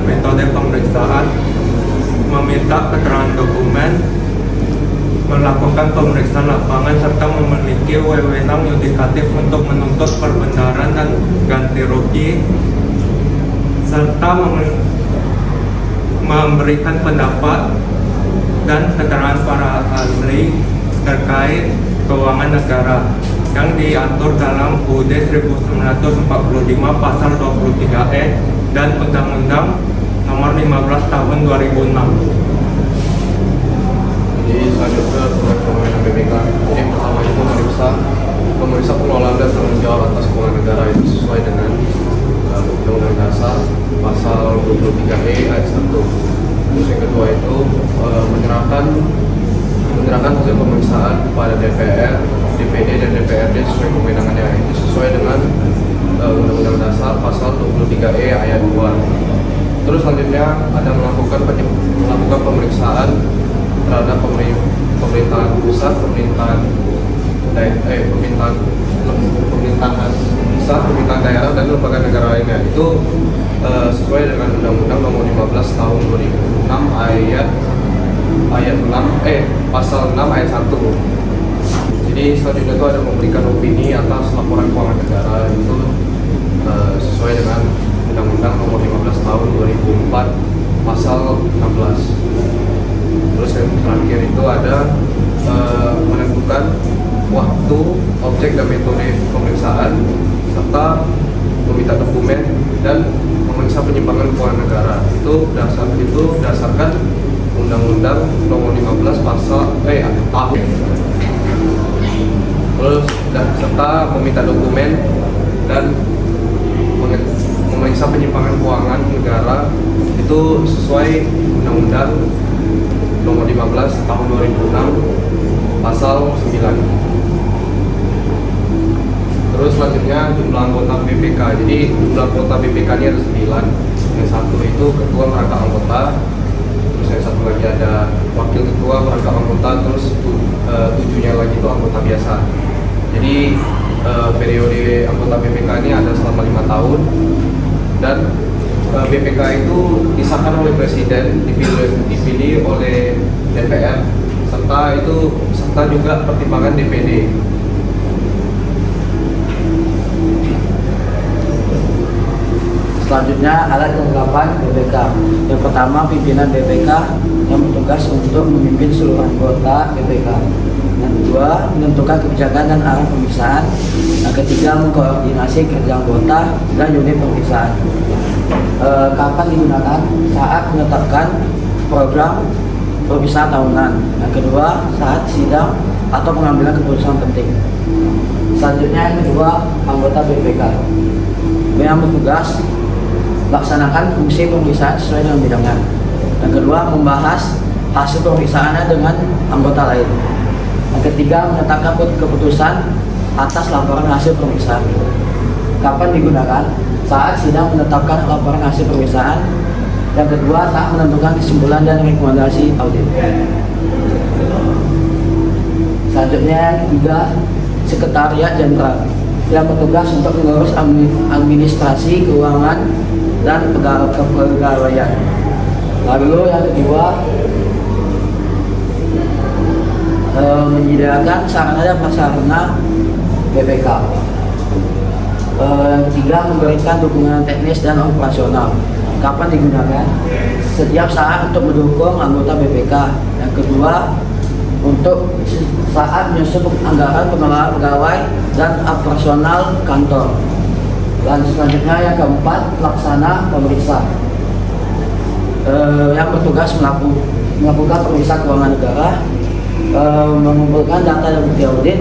metode pemeriksaan, meminta keterangan dokumen, melakukan pemeriksaan lapangan, serta memiliki wewenang yudikatif untuk menuntut perbenaran dan ganti rugi, serta memberikan pendapat dan keterangan para ahli terkait keuangan negara yang diatur dalam UUD 1945 pasal 23E dan Undang-Undang Nomor 15 Tahun 2006. Jadi selanjutnya pemeriksaan BPK. Jadi yang pertama itu memeriksa pengelolaan dan tanggung jawab atas keuangan negara itu sesuai dengan Undang-Undang Dasar pasal 23E ayat 1. Terus yang kedua itu menyerahkan hasil pemeriksaan kepada DPR, DPD dan DPRD sesuai kewenangannya, itu sesuai dengan Undang-Undang Dasar pasal 23E ayat 2. Terus selanjutnya ada melakukan pemeriksaan terhadap pemerintahan pusat, pemerintahan daerah dan lembaga negara lainnya, itu sesuai dengan Undang-Undang Nomor 15 Tahun 2006 pasal 6 ayat 1. Jadi selanjutnya itu ada memberikan opini atas laporan keuangan negara, itu sesuai dengan Undang-Undang Nomor 15 Tahun 2004 pasal 16. Terus yang terakhir itu ada menentukan waktu, objek dan metode pemeriksaan, serta meminta dokumen dan memeriksa penyimpangan keuangan negara. Itu berdasarkan Undang-Undang Nomor 15 pasal tahun. Terus serta meminta dokumen dan memeriksa penyimpangan keuangan negara itu sesuai Undang-Undang Nomor 15 Tahun 2006 pasal 9. Terus selanjutnya jumlah anggota BPK. Jadi jumlah anggota BPK ini ada 9. Yang satu itu ketua merangkap anggota, terus yang satu lagi ada wakil ketua merangkap anggota, terus 7-nya lagi itu anggota biasa. Jadi periode anggota BPK ini ada selama 5 tahun, dan BPK itu disahkan oleh Presiden, dipilih oleh DPR, serta juga pertimbangan DPD. Selanjutnya ada kelengkapan BPK. Yang pertama, pimpinan BPK yang bertugas untuk memimpin seluruh anggota BPK. Yang kedua, menentukan kebijakan dan arah pemeriksaan. Yang ketiga, mengkoordinasi kerja anggota dan unit pemeriksaan. Kapan digunakan? Saat menetapkan program pemeriksaan tahunan. Yang kedua, saat sidang atau pengambilan keputusan penting. Selanjutnya yang kedua, anggota BPK yang bertugas laksanakan fungsi pemeriksaan sesuai dengan bidangnya. Yang kedua, membahas hasil pemeriksaannya dengan anggota lain. Yang ketiga, menetapkan keputusan atas laporan hasil pemeriksaan. Kapan digunakan? Saat sidang menetapkan laporan hasil pemeriksaan. Yang kedua, saat menentukan kesimpulan dan rekomendasi audit. Selanjutnya yang ketiga, Sekretariat Jenderal yang bertugas untuk mengurus administrasi keuangan dan kepegawaian. Lalu yang kedua, menyediakan sarana dan prasarana BPK. Yang ketiga, memberikan dukungan teknis dan operasional. Kapan digunakan? Setiap saat untuk mendukung anggota BPK. Yang kedua, untuk saat menyusun anggaran pengelolaan pegawai dan operasional kantor. Dan selanjutnya yang keempat, pelaksana pemeriksa yang bertugas melakukan pemeriksaan keuangan negara, mengumpulkan data dan bukti audit,